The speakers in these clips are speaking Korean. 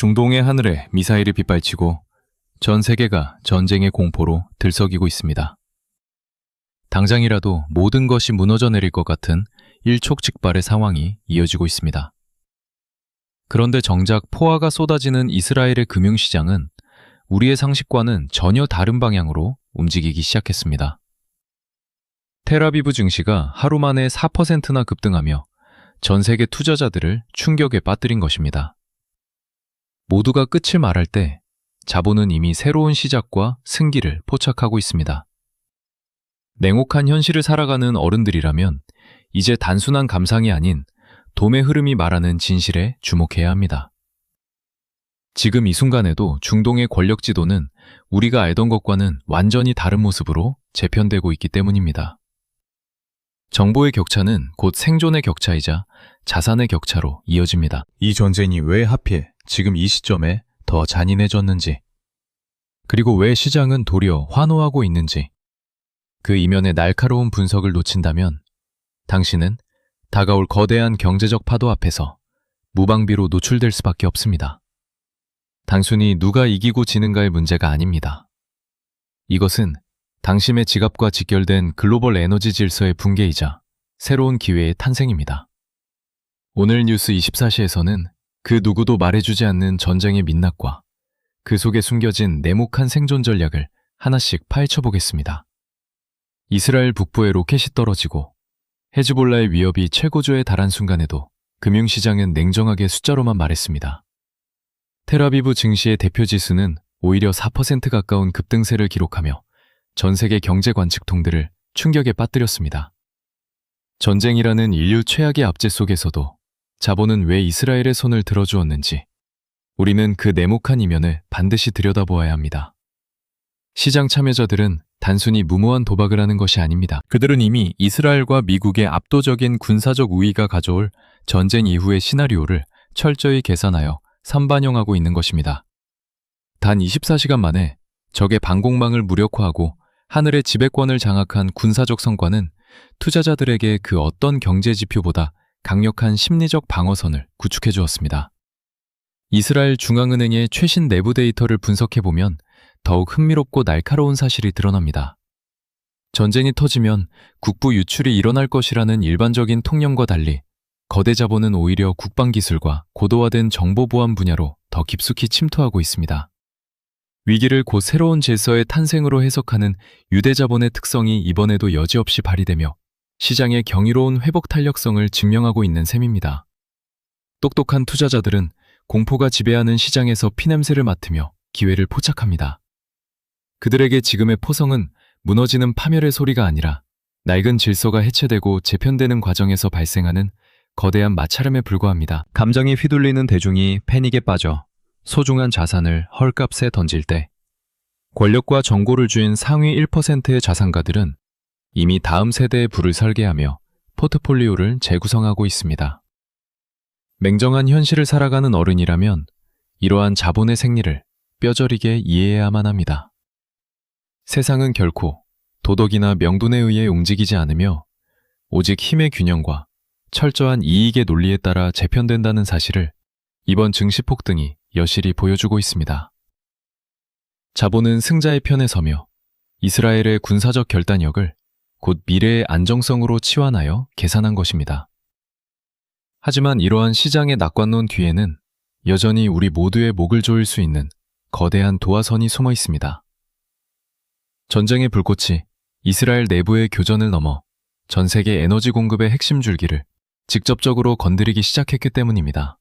중동의 하늘에 미사일이 빗발치고 전 세계가 전쟁의 공포로 들썩이고 있습니다. 당장이라도 모든 것이 무너져 내릴 것 같은 일촉즉발의 상황이 이어지고 있습니다. 그런데 정작 포화가 쏟아지는 이스라엘의 금융시장은 우리의 상식과는 전혀 다른 방향으로 움직이기 시작했습니다. 텔아비브 증시가 하루 만에 4%나 급등하며 전 세계 투자자들을 충격에 빠뜨린 것입니다. 모두가 끝을 말할 때 자본은 이미 새로운 시작과 승기를 포착하고 있습니다. 냉혹한 현실을 살아가는 어른들이라면 이제 단순한 감상이 아닌 돔의 흐름이 말하는 진실에 주목해야 합니다. 지금 이 순간에도 중동의 권력 지도는 우리가 알던 것과는 완전히 다른 모습으로 재편되고 있기 때문입니다. 정보의 격차는 곧 생존의 격차이자 자산의 격차로 이어집니다. 이 전쟁이 왜 하필 지금 이 시점에 더 잔인해졌는지, 그리고 왜 시장은 도리어 환호하고 있는지, 그 이면의 날카로운 분석을 놓친다면 당신은 다가올 거대한 경제적 파도 앞에서 무방비로 노출될 수밖에 없습니다. 단순히 누가 이기고 지는가의 문제가 아닙니다. 이것은 당신의 지갑과 직결된 글로벌 에너지 질서의 붕괴이자 새로운 기회의 탄생입니다. 오늘 뉴스 24시에서는 그 누구도 말해주지 않는 전쟁의 민낯과 그 속에 숨겨진 냉혹한 생존 전략을 하나씩 파헤쳐보겠습니다. 이스라엘 북부에 로켓이 떨어지고 헤즈볼라의 위협이 최고조에 달한 순간에도 금융시장은 냉정하게 숫자로만 말했습니다. 텔아비브 증시의 대표 지수는 오히려 4% 가까운 급등세를 기록하며 전 세계 경제 관측통들을 충격에 빠뜨렸습니다. 전쟁이라는 인류 최악의 압제 속에서도 자본은 왜 이스라엘의 손을 들어주었는지 우리는 그 냉혹한 이면을 반드시 들여다보아야 합니다. 시장 참여자들은 단순히 무모한 도박을 하는 것이 아닙니다. 그들은 이미 이스라엘과 미국의 압도적인 군사적 우위가 가져올 전쟁 이후의 시나리오를 철저히 계산하여 선반영하고 있는 것입니다. 단 24시간 만에 적의 방공망을 무력화하고 하늘의 지배권을 장악한 군사적 성과는 투자자들에게 그 어떤 경제 지표보다 강력한 심리적 방어선을 구축해 주었습니다. 이스라엘 중앙은행의 최신 내부 데이터를 분석해보면 더욱 흥미롭고 날카로운 사실이 드러납니다. 전쟁이 터지면 국부 유출이 일어날 것이라는 일반적인 통념과 달리 거대 자본은 오히려 국방기술과 고도화된 정보보안 분야로 더 깊숙이 침투하고 있습니다. 위기를 곧 새로운 질서의 탄생으로 해석하는 유대자본의 특성이 이번에도 여지없이 발휘되며 시장의 경이로운 회복 탄력성을 증명하고 있는 셈입니다. 똑똑한 투자자들은 공포가 지배하는 시장에서 피냄새를 맡으며 기회를 포착합니다. 그들에게 지금의 포성은 무너지는 파멸의 소리가 아니라 낡은 질서가 해체되고 재편되는 과정에서 발생하는 거대한 마찰음에 불과합니다. 감정이 휘둘리는 대중이 패닉에 빠져 소중한 자산을 헐값에 던질 때 권력과 정보를 쥔 상위 1%의 자산가들은 이미 다음 세대의 부를 설계하며 포트폴리오를 재구성하고 있습니다. 맹정한 현실을 살아가는 어른이라면 이러한 자본의 생리를 뼈저리게 이해해야만 합니다. 세상은 결코 도덕이나 명분에 의해 움직이지 않으며 오직 힘의 균형과 철저한 이익의 논리에 따라 재편된다는 사실을 이번 증시 폭등이 여실히 보여주고 있습니다. 자본은 승자의 편에 서며 이스라엘의 군사적 결단력을 곧 미래의 안정성으로 치환하여 계산한 것입니다. 하지만 이러한 시장의 낙관론 뒤에는 여전히 우리 모두의 목을 조일 수 있는 거대한 도화선이 숨어 있습니다. 전쟁의 불꽃이 이스라엘 내부의 교전을 넘어 전 세계 에너지 공급의 핵심 줄기를 직접적으로 건드리기 시작했기 때문입니다.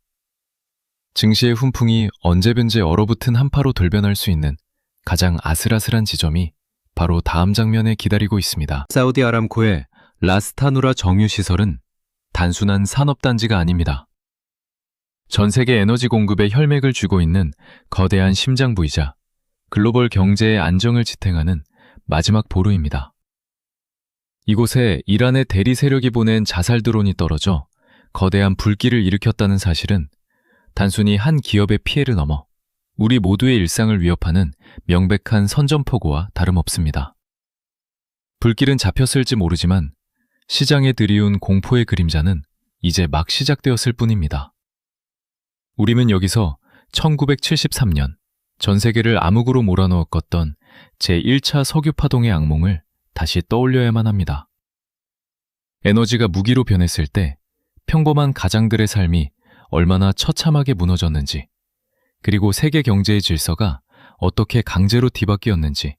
증시의 훈풍이 언제든지 얼어붙은 한파로 돌변할 수 있는 가장 아슬아슬한 지점이 바로 다음 장면에 기다리고 있습니다. 사우디 아람코의 라스타누라 정유시설은 단순한 산업단지가 아닙니다. 전 세계 에너지 공급에 혈맥을 쥐고 있는 거대한 심장부이자 글로벌 경제의 안정을 지탱하는 마지막 보루입니다. 이곳에 이란의 대리 세력이 보낸 자살 드론이 떨어져 거대한 불길을 일으켰다는 사실은 단순히 한 기업의 피해를 넘어 우리 모두의 일상을 위협하는 명백한 선전포고와 다름없습니다. 불길은 잡혔을지 모르지만 시장에 들이운 공포의 그림자는 이제 막 시작되었을 뿐입니다. 우리는 여기서 1973년 전 세계를 암흑으로 몰아넣었던 제1차 석유 파동의 악몽을 다시 떠올려야만 합니다. 에너지가 무기로 변했을 때 평범한 가장들의 삶이 얼마나 처참하게 무너졌는지, 그리고 세계 경제의 질서가 어떻게 강제로 뒤바뀌었는지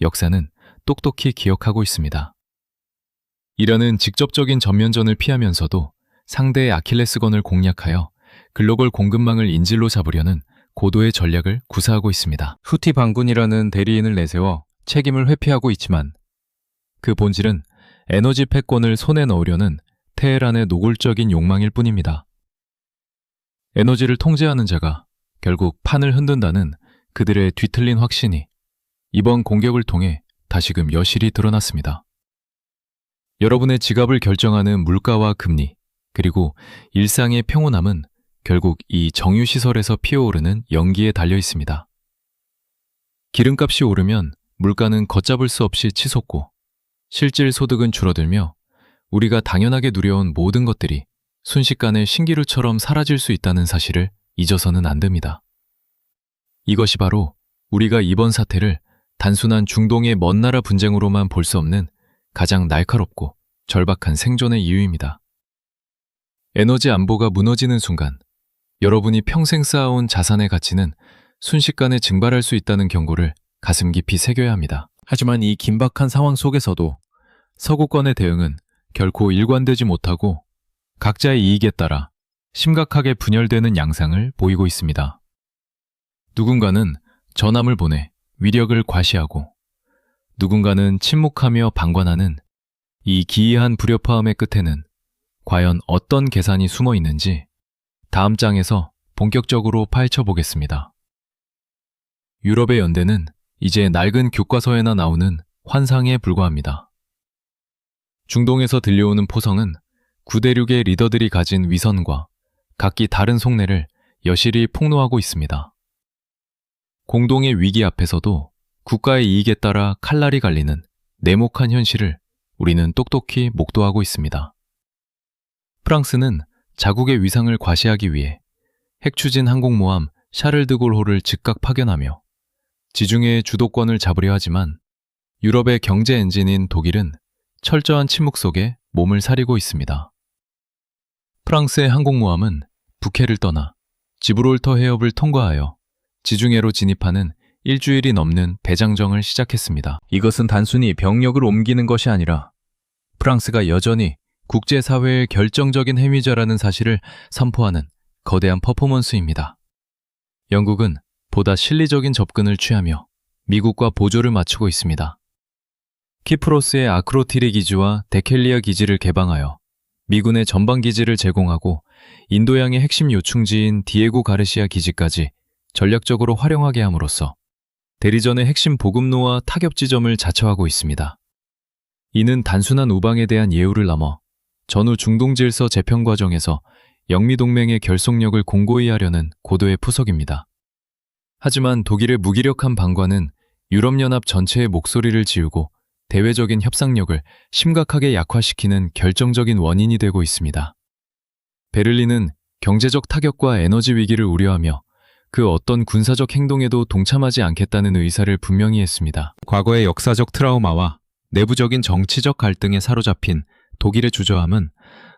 역사는 똑똑히 기억하고 있습니다. 이란은 직접적인 전면전을 피하면서도 상대의 아킬레스건을 공략하여 글로벌 공급망을 인질로 잡으려는 고도의 전략을 구사하고 있습니다. 후티 반군이라는 대리인을 내세워 책임을 회피하고 있지만 그 본질은 에너지 패권을 손에 넣으려는 테헤란의 노골적인 욕망일 뿐입니다. 에너지를 통제하는 자가 결국 판을 흔든다는 그들의 뒤틀린 확신이 이번 공격을 통해 다시금 여실히 드러났습니다. 여러분의 지갑을 결정하는 물가와 금리, 그리고 일상의 평온함은 결국 이 정유시설에서 피어오르는 연기에 달려 있습니다. 기름값이 오르면 물가는 걷잡을 수 없이 치솟고, 실질 소득은 줄어들며 우리가 당연하게 누려온 모든 것들이 순식간에 신기루처럼 사라질 수 있다는 사실을 잊어서는 안 됩니다. 이것이 바로 우리가 이번 사태를 단순한 중동의 먼 나라 분쟁으로만 볼 수 없는 가장 날카롭고 절박한 생존의 이유입니다. 에너지 안보가 무너지는 순간 여러분이 평생 쌓아온 자산의 가치는 순식간에 증발할 수 있다는 경고를 가슴 깊이 새겨야 합니다. 하지만 이 긴박한 상황 속에서도 서구권의 대응은 결코 일관되지 못하고 각자의 이익에 따라 심각하게 분열되는 양상을 보이고 있습니다. 누군가는 전함을 보내 위력을 과시하고, 누군가는 침묵하며 방관하는 이 기이한 불협화음의 끝에는 과연 어떤 계산이 숨어 있는지 다음 장에서 본격적으로 파헤쳐 보겠습니다. 유럽의 연대는 이제 낡은 교과서에나 나오는 환상에 불과합니다. 중동에서 들려오는 포성은 구대륙의 리더들이 가진 위선과 각기 다른 속내를 여실히 폭로하고 있습니다. 공동의 위기 앞에서도 국가의 이익에 따라 칼날이 갈리는 냉혹한 현실을 우리는 똑똑히 목도하고 있습니다. 프랑스는 자국의 위상을 과시하기 위해 핵추진 항공모함 샤를드골호를 즉각 파견하며 지중해의 주도권을 잡으려 하지만 유럽의 경제 엔진인 독일은 철저한 침묵 속에 몸을 사리고 있습니다. 프랑스의 항공모함은 북해를 떠나 지브롤터 해협을 통과하여 지중해로 진입하는 일주일이 넘는 배장정을 시작했습니다. 이것은 단순히 병력을 옮기는 것이 아니라 프랑스가 여전히 국제사회의 결정적인 해미자라는 사실을 선포하는 거대한 퍼포먼스입니다. 영국은 보다 실리적인 접근을 취하며 미국과 보조를 맞추고 있습니다. 키프로스의 아크로티리 기지와 데켈리아 기지를 개방하여 미군의 전방 기지를 제공하고 인도양의 핵심 요충지인 디에고 가르시아 기지까지 전략적으로 활용하게 함으로써 대리전의 핵심 보급로와 타격 지점을 자처하고 있습니다. 이는 단순한 우방에 대한 예우를 넘어 전후 중동 질서 재편 과정에서 영미동맹의 결속력을 공고히 하려는 고도의 푸석입니다. 하지만 독일의 무기력한 방관은 유럽연합 전체의 목소리를 지우고 대외적인 협상력을 심각하게 약화시키는 결정적인 원인이 되고 있습니다. 베를린은 경제적 타격과 에너지 위기를 우려하며 그 어떤 군사적 행동에도 동참하지 않겠다는 의사를 분명히 했습니다. 과거의 역사적 트라우마와 내부적인 정치적 갈등에 사로잡힌 독일의 주저함은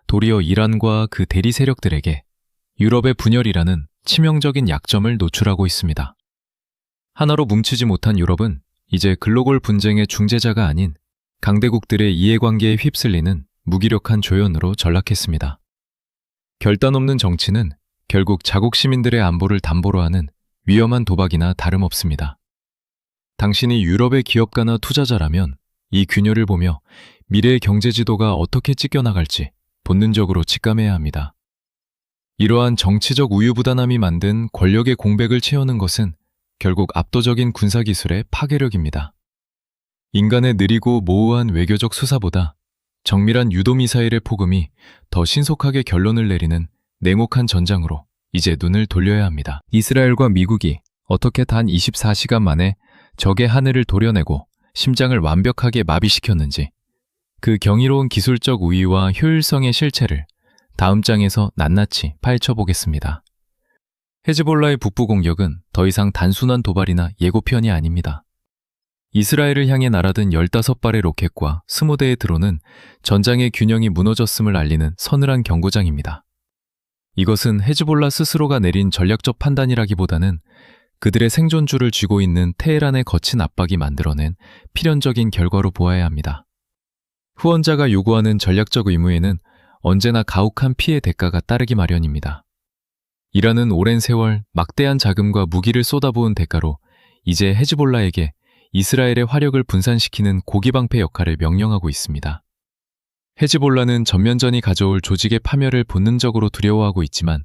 도리어 이란과 그 대리 세력들에게 유럽의 분열이라는 치명적인 약점을 노출하고 있습니다. 하나로 뭉치지 못한 유럽은 이제 글로벌 분쟁의 중재자가 아닌 강대국들의 이해관계에 휩쓸리는 무기력한 조연으로 전락했습니다. 결단 없는 정치는 결국 자국 시민들의 안보를 담보로 하는 위험한 도박이나 다름없습니다. 당신이 유럽의 기업가나 투자자라면 이 균열을 보며 미래의 경제 지도가 어떻게 찢겨나갈지 본능적으로 직감해야 합니다. 이러한 정치적 우유부단함이 만든 권력의 공백을 채우는 것은 결국 압도적인 군사기술의 파괴력입니다. 인간의 느리고 모호한 외교적 수사보다 정밀한 유도미사일의 폭음이 더 신속하게 결론을 내리는 냉혹한 전장으로 이제 눈을 돌려야 합니다. 이스라엘과 미국이 어떻게 단 24시간 만에 적의 하늘을 도려내고 심장을 완벽하게 마비시켰는지, 그 경이로운 기술적 우위와 효율성의 실체를 다음 장에서 낱낱이 파헤쳐 보겠습니다. 헤즈볼라의 북부 공격은 더 이상 단순한 도발이나 예고편이 아닙니다. 이스라엘을 향해 날아든 15발의 로켓과 20대의 드론은 전장의 균형이 무너졌음을 알리는 서늘한 경고장입니다. 이것은 헤즈볼라 스스로가 내린 전략적 판단이라기보다는 그들의 생존줄을 쥐고 있는 테헤란의 거친 압박이 만들어낸 필연적인 결과로 보아야 합니다. 후원자가 요구하는 전략적 의무에는 언제나 가혹한 피해 대가가 따르기 마련입니다. 이라는 오랜 세월 막대한 자금과 무기를 쏟아부은 대가로 이제 헤즈볼라에게 이스라엘의 화력을 분산시키는 고기방패 역할을 명령하고 있습니다. 헤즈볼라는 전면전이 가져올 조직의 파멸을 본능적으로 두려워하고 있지만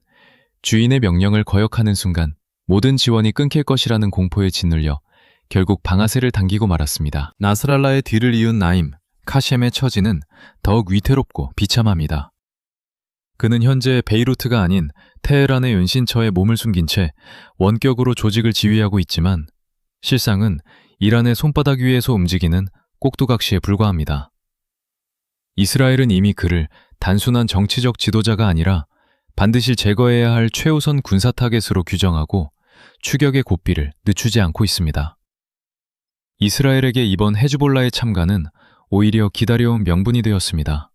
주인의 명령을 거역하는 순간 모든 지원이 끊길 것이라는 공포에 짓눌려 결국 방아쇠를 당기고 말았습니다. 나스랄라의 뒤를 이은 나임, 카셴의 처지는 더욱 위태롭고 비참합니다. 그는 현재 베이루트가 아닌 테헤란의 연신처에 몸을 숨긴 채 원격으로 조직을 지휘하고 있지만 실상은 이란의 손바닥 위에서 움직이는 꼭두각시에 불과합니다. 이스라엘은 이미 그를 단순한 정치적 지도자가 아니라 반드시 제거해야 할 최우선 군사 타겟으로 규정하고 추격의 고삐를 늦추지 않고 있습니다. 이스라엘에게 이번 헤즈볼라의 참가는 오히려 기다려온 명분이 되었습니다.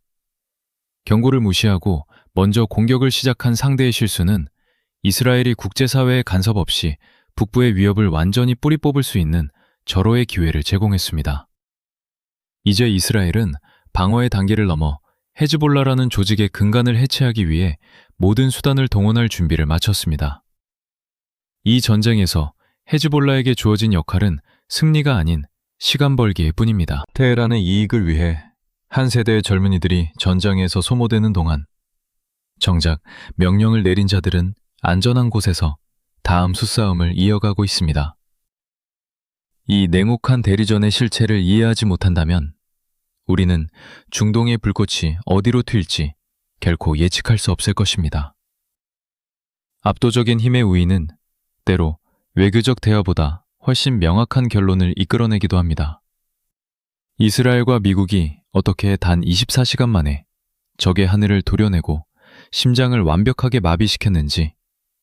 경고를 무시하고 먼저 공격을 시작한 상대의 실수는 이스라엘이 국제사회의 간섭 없이 북부의 위협을 완전히 뿌리 뽑을 수 있는 절호의 기회를 제공했습니다. 이제 이스라엘은 방어의 단계를 넘어 헤즈볼라라는 조직의 근간을 해체하기 위해 모든 수단을 동원할 준비를 마쳤습니다. 이 전쟁에서 헤즈볼라에게 주어진 역할은 승리가 아닌 시간 벌기일 뿐입니다. 테헤란의 이익을 위해 한 세대의 젊은이들이 전장에서 소모되는 동안 정작 명령을 내린 자들은 안전한 곳에서 다음 수싸움을 이어가고 있습니다. 이 냉혹한 대리전의 실체를 이해하지 못한다면 우리는 중동의 불꽃이 어디로 튈지 결코 예측할 수 없을 것입니다. 압도적인 힘의 우위는 때로 외교적 대화보다 훨씬 명확한 결론을 이끌어내기도 합니다. 이스라엘과 미국이 어떻게 단 24시간 만에 적의 하늘을 도려내고 심장을 완벽하게 마비시켰는지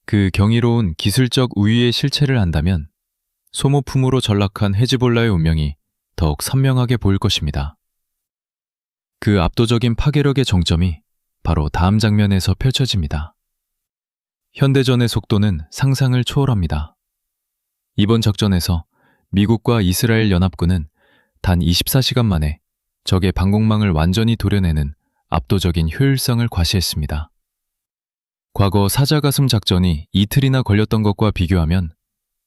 그 경이로운 기술적 우위의 실체를 안다면 소모품으로 전락한 헤즈볼라의 운명이 더욱 선명하게 보일 것입니다. 그 압도적인 파괴력의 정점이 바로 다음 장면에서 펼쳐집니다. 현대전의 속도는 상상을 초월합니다. 이번 작전에서 미국과 이스라엘 연합군은 단 24시간 만에 적의 방공망을 완전히 도려내는 압도적인 효율성을 과시했습니다. 과거 사자가슴 작전이 이틀이나 걸렸던 것과 비교하면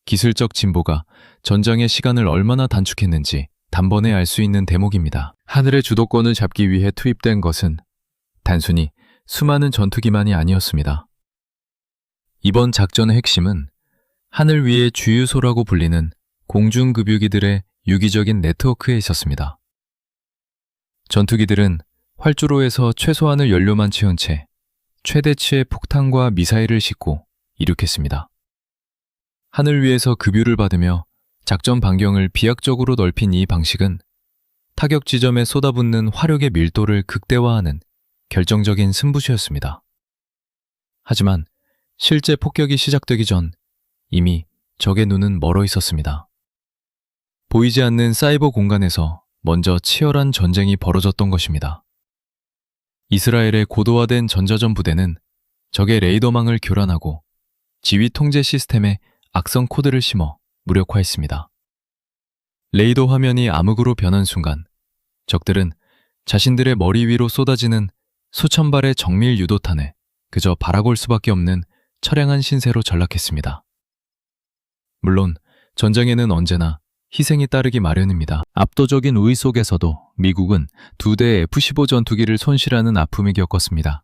기술적 진보가 전장의 시간을 얼마나 단축했는지 단번에 알 수 있는 대목입니다. 하늘의 주도권을 잡기 위해 투입된 것은 단순히 수많은 전투기만이 아니었습니다. 이번 작전의 핵심은 하늘 위의 주유소라고 불리는 공중급유기들의 유기적인 네트워크에 있었습니다. 전투기들은 활주로에서 최소한의 연료만 채운 채 최대치의 폭탄과 미사일을 싣고 이륙했습니다. 하늘 위에서 급유를 받으며 작전 반경을 비약적으로 넓힌 이 방식은 타격 지점에 쏟아붓는 화력의 밀도를 극대화하는 결정적인 승부수였습니다. 하지만 실제 폭격이 시작되기 전 이미 적의 눈은 멀어 있었습니다. 보이지 않는 사이버 공간에서 먼저 치열한 전쟁이 벌어졌던 것입니다. 이스라엘의 고도화된 전자전 부대는 적의 레이더망을 교란하고 지휘 통제 시스템에 악성 코드를 심어 무력화했습니다. 레이더 화면이 암흑으로 변한 순간 적들은 자신들의 머리 위로 쏟아지는 수천 발의 정밀 유도탄에 그저 바라볼 수밖에 없는 처량한 신세로 전락했습니다. 물론 전쟁에는 언제나 희생이 따르기 마련입니다. 압도적인 우위 속에서도 미국은 2대의 F-15 전투기를 손실하는 아픔을 겪었습니다.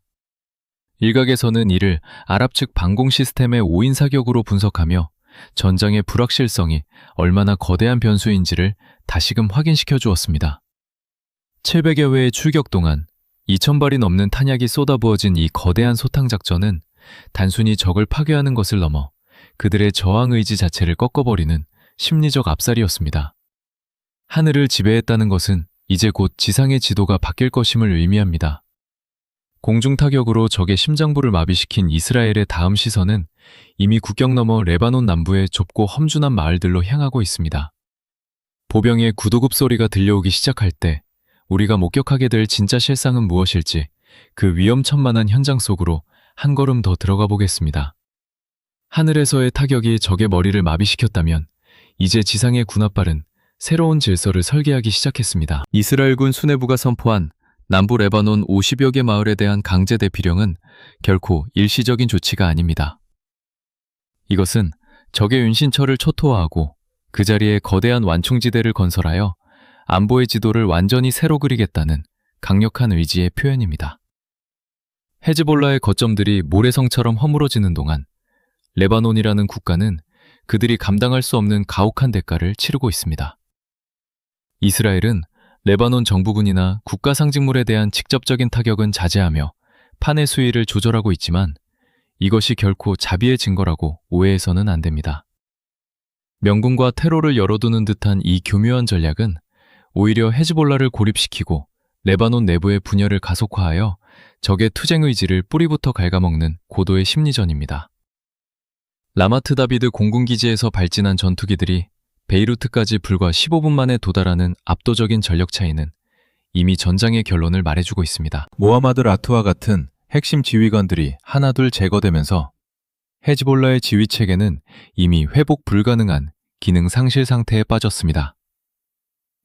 일각에서는 이를 아랍 측 방공 시스템의 오인 사격으로 분석하며 전장의 불확실성이 얼마나 거대한 변수인지를 다시금 확인시켜 주었습니다. 700여 회의 출격 동안 2000발이 넘는 탄약이 쏟아부어진 이 거대한 소탕작전은 단순히 적을 파괴하는 것을 넘어 그들의 저항 의지 자체를 꺾어버리는 심리적 압살이었습니다. 하늘을 지배했다는 것은 이제 곧 지상의 지도가 바뀔 것임을 의미합니다. 공중 타격으로 적의 심장부를 마비시킨 이스라엘의 다음 시선은 이미 국경 너머 레바논 남부의 좁고 험준한 마을들로 향하고 있습니다. 보병의 구도급 소리가 들려오기 시작할 때 우리가 목격하게 될 진짜 실상은 무엇일지 그 위험천만한 현장 속으로 한 걸음 더 들어가 보겠습니다. 하늘에서의 타격이 적의 머리를 마비시켰다면 이제 지상의 군합발은 새로운 질서를 설계하기 시작했습니다. 이스라엘군 수뇌부가 선포한 남부 레바논 50여 개 마을에 대한 강제 대피령은 결코 일시적인 조치가 아닙니다. 이것은 적의 윤신처를 초토화하고 그 자리에 거대한 완충지대를 건설하여 안보의 지도를 완전히 새로 그리겠다는 강력한 의지의 표현입니다. 헤즈볼라의 거점들이 모래성처럼 허물어지는 동안 레바논이라는 국가는 그들이 감당할 수 없는 가혹한 대가를 치르고 있습니다. 이스라엘은 레바논 정부군이나 국가 상징물에 대한 직접적인 타격은 자제하며 판의 수위를 조절하고 있지만 이것이 결코 자비의 증거라고 오해해서는 안 됩니다. 명분과 테러를 열어두는 듯한 이 교묘한 전략은 오히려 헤즈볼라를 고립시키고 레바논 내부의 분열을 가속화하여 적의 투쟁 의지를 뿌리부터 갉아먹는 고도의 심리전입니다. 라마트 다비드 공군기지에서 발진한 전투기들이 베이루트까지 불과 15분 만에 도달하는 압도적인 전력 차이는 이미 전장의 결론을 말해주고 있습니다. 모하마드 라투와 같은 핵심 지휘관들이 하나둘 제거되면서 헤즈볼라의 지휘체계는 이미 회복 불가능한 기능 상실 상태에 빠졌습니다.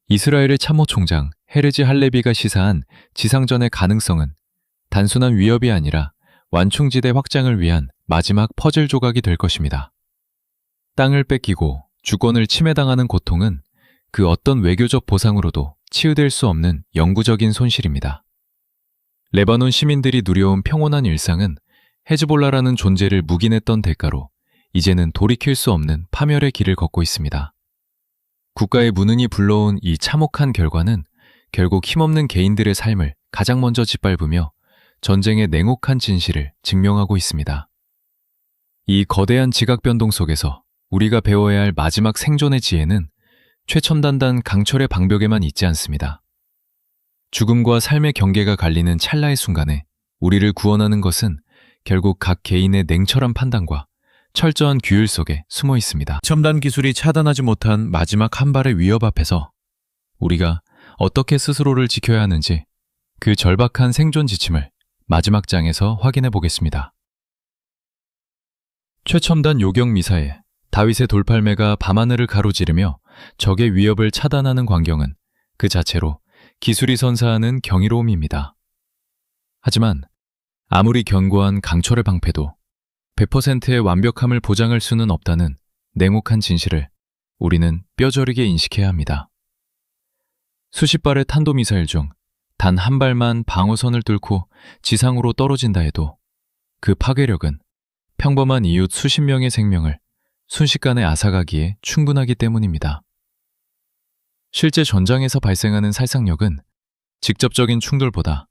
이스라엘의 참모총장 헤르지 할레비가 시사한 지상전의 가능성은 단순한 위협이 아니라 완충지대 확장을 위한 마지막 퍼즐 조각이 될 것입니다. 땅을 뺏기고 주권을 침해당하는 고통은 그 어떤 외교적 보상으로도 치유될 수 없는 영구적인 손실입니다. 레바논 시민들이 누려온 평온한 일상은 헤즈볼라라는 존재를 묵인했던 대가로 이제는 돌이킬 수 없는 파멸의 길을 걷고 있습니다. 국가의 무능이 불러온 이 참혹한 결과는 결국 힘없는 개인들의 삶을 가장 먼저 짓밟으며 전쟁의 냉혹한 진실을 증명하고 있습니다. 이 거대한 지각 변동 속에서 우리가 배워야 할 마지막 생존의 지혜는 최첨단단 강철의 방벽에만 있지 않습니다. 죽음과 삶의 경계가 갈리는 찰나의 순간에 우리를 구원하는 것은 결국 각 개인의 냉철한 판단과 철저한 규율 속에 숨어 있습니다. 첨단 기술이 차단하지 못한 마지막 한 발의 위협 앞에서 우리가 어떻게 스스로를 지켜야 하는지 그 절박한 생존 지침을 마지막 장에서 확인해 보겠습니다. 최첨단 요격 미사일 다윗의 돌팔매가 밤하늘을 가로지르며 적의 위협을 차단하는 광경은 그 자체로 기술이 선사하는 경이로움입니다. 하지만 아무리 견고한 강철의 방패도 100%의 완벽함을 보장할 수는 없다는 냉혹한 진실을 우리는 뼈저리게 인식해야 합니다. 수십 발의 탄도미사일 중 단 한 발만 방어선을 뚫고 지상으로 떨어진다 해도 그 파괴력은 평범한 이웃 수십 명의 생명을 순식간에 앗아가기에 충분하기 때문입니다. 실제 전장에서 발생하는 살상력은 직접적인 충돌보다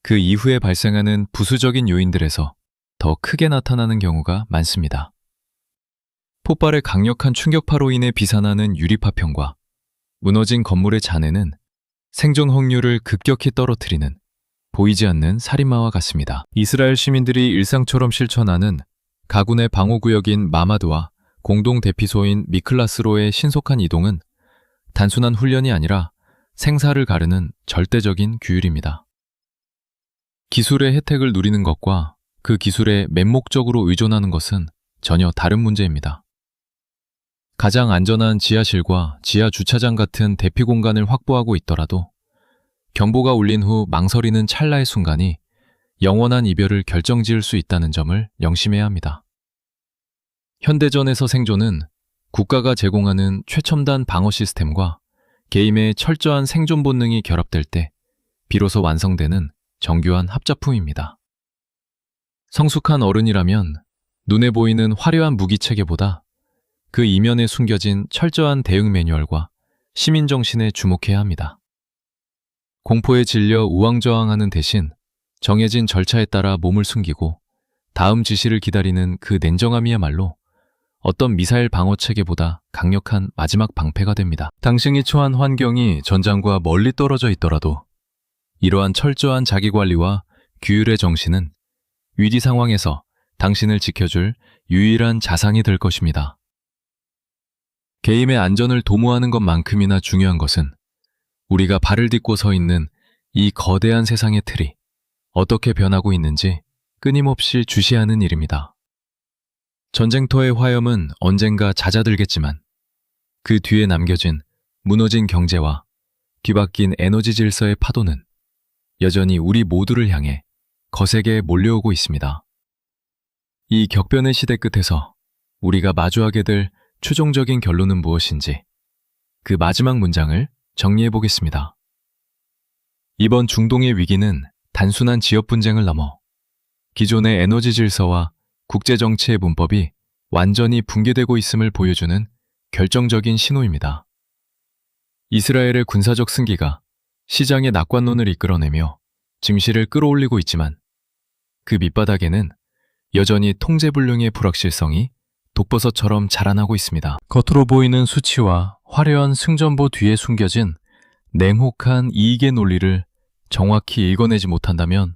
그 이후에 발생하는 부수적인 요인들에서 더 크게 나타나는 경우가 많습니다. 폭발의 강력한 충격파로 인해 비산하는 유리파편과 무너진 건물의 잔해는 생존 확률을 급격히 떨어뜨리는 보이지 않는 살인마와 같습니다. 이스라엘 시민들이 일상처럼 실천하는 가군의 방어구역인 마마드와 공동 대피소인 미클라스로의 신속한 이동은 단순한 훈련이 아니라 생사를 가르는 절대적인 규율입니다. 기술의 혜택을 누리는 것과 그 기술에 맹목적으로 의존하는 것은 전혀 다른 문제입니다. 가장 안전한 지하실과 지하 주차장 같은 대피 공간을 확보하고 있더라도 경보가 울린 후 망설이는 찰나의 순간이 영원한 이별을 결정지을 수 있다는 점을 명심해야 합니다. 현대전에서 생존은 국가가 제공하는 최첨단 방어 시스템과 개인의 철저한 생존 본능이 결합될 때 비로소 완성되는 정교한 합작품입니다. 성숙한 어른이라면 눈에 보이는 화려한 무기 체계보다 그 이면에 숨겨진 철저한 대응 매뉴얼과 시민 정신에 주목해야 합니다. 공포에 질려 우왕좌왕하는 대신 정해진 절차에 따라 몸을 숨기고 다음 지시를 기다리는 그 냉정함이야말로 어떤 미사일 방어 체계보다 강력한 마지막 방패가 됩니다. 당신이 처한 환경이 전장과 멀리 떨어져 있더라도 이러한 철저한 자기관리와 규율의 정신은 위기 상황에서 당신을 지켜줄 유일한 자산이 될 것입니다. 개인의 안전을 도모하는 것만큼이나 중요한 것은 우리가 발을 딛고 서 있는 이 거대한 세상의 틀이 어떻게 변하고 있는지 끊임없이 주시하는 일입니다. 전쟁터의 화염은 언젠가 잦아들겠지만 그 뒤에 남겨진 무너진 경제와 뒤바뀐 에너지 질서의 파도는 여전히 우리 모두를 향해 거세게 몰려오고 있습니다. 이 격변의 시대 끝에서 우리가 마주하게 될 최종적인 결론은 무엇인지 그 마지막 문장을 정리해 보겠습니다. 이번 중동의 위기는 단순한 지역 분쟁을 넘어 기존의 에너지 질서와 국제 정치의 문법이 완전히 붕괴되고 있음을 보여주는 결정적인 신호입니다. 이스라엘의 군사적 승기가 시장의 낙관론을 이끌어내며 증시를 끌어올리고 있지만 그 밑바닥에는 여전히 통제불능의 불확실성이 독버섯처럼 자라나고 있습니다. 겉으로 보이는 수치와 화려한 승전보 뒤에 숨겨진 냉혹한 이익의 논리를 정확히 읽어내지 못한다면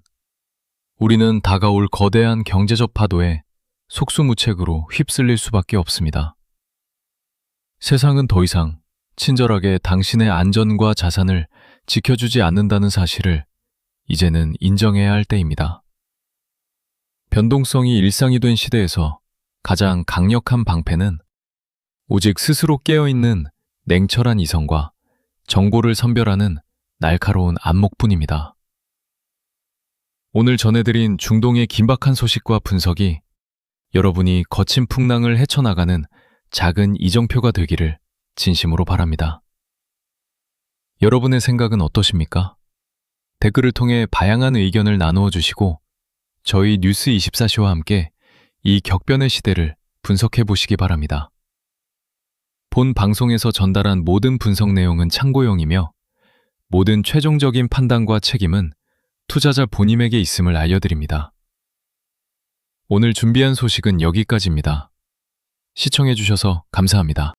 우리는 다가올 거대한 경제적 파도에 속수무책으로 휩쓸릴 수밖에 없습니다. 세상은 더 이상 친절하게 당신의 안전과 자산을 지켜주지 않는다는 사실을 이제는 인정해야 할 때입니다. 변동성이 일상이 된 시대에서 가장 강력한 방패는 오직 스스로 깨어있는 냉철한 이성과 정보를 선별하는 날카로운 안목뿐입니다. 오늘 전해드린 중동의 긴박한 소식과 분석이 여러분이 거친 풍랑을 헤쳐나가는 작은 이정표가 되기를 진심으로 바랍니다. 여러분의 생각은 어떠십니까? 댓글을 통해 다양한 의견을 나누어 주시고 저희 뉴스24시와 함께 이 격변의 시대를 분석해 보시기 바랍니다. 본 방송에서 전달한 모든 분석 내용은 참고용이며 모든 최종적인 판단과 책임은 투자자 본인에게 있음을 알려드립니다. 오늘 준비한 소식은 여기까지입니다. 시청해 주셔서 감사합니다.